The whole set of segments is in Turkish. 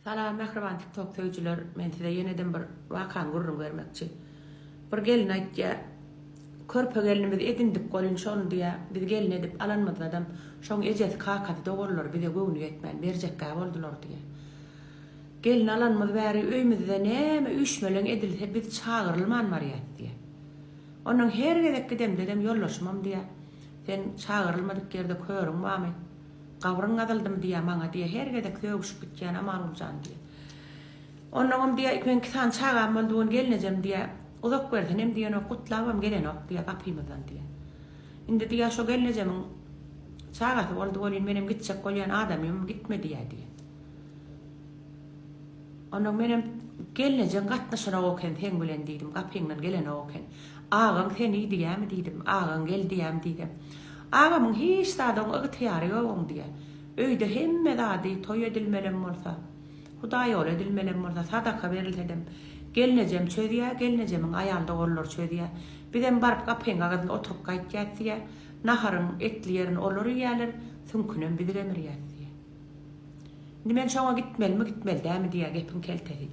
Salam mehriban TikTok töyücüler, men size yeniden bir wakan gurrun vermekçi. Bir gelin aýtja, körpe gelinimiz edindik golün şonu diýe, biz gelin edip alanmadan adam, şoň ejesi kakaty dogurlar bize göwnü etmän berjekkä boldular diýe. Gelin alanmaz bäri öýümizde näme üşmelen edilse biz çağırylman marýat diýe. Onuň her gedek gidem dedem ýollaşmam diýe. Sen çağırylmadyk ýerde körüň bamy? Gawryň adaldım diýe maňa diýe her gedek sögüşüp gitýän aman boljan diýe. Onuň diýe men kisan çağam bolduň gelnejem diýe. Uzak berden hem diýen o gutlabam gelen ok diýe gapymyzdan diýe. Indi diýe şo gelnejemiň çağaty boldy bolýan menem gitjek bolýan adamym gitme diýe diýe. Onuň menem gelnejem gatnaşyna oken sen bilen diýdim, gapyňdan gelen oken. Ağam sen iyi diýämi diýdim, ağam gel diýäm diýdim. Ağamyň hiç dadyň ygtyýary ýok diýe. Öýde hemme dady toý edilmelen bolsa, Hudaý ol edilmelen bolsa sadaka berilsem, gelnejem çödýä, gelnejemiň aýalda gollar çödýä. Bizem baryp gapyň agadyna oturup gaýtýatdy, naharyň etli ýerini olur ýalar, sünkünem bizi gemirýär diýe. Indi men şoňa gitmelmi, gitmeldämi diýe gepim keltedi.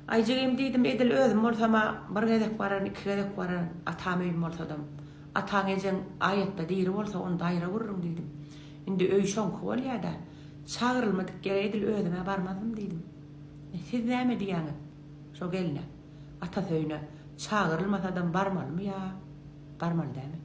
Aýjygym diýdim, edil özüm bolsama bir gedek baran, iki gedek baran, atam öýüm bolsadam. Ataň ejen aýatda diýri bolsa onu daýra gurrun diýdim. Indi öý şoňky bolýar-da. Çağırylmadyk ýere edil özüme barmadym diýdim. Siz näme diýäňiz? Şo geline, ata söýüne çağırylmasadan barmalmy ýa? Barmal dämi?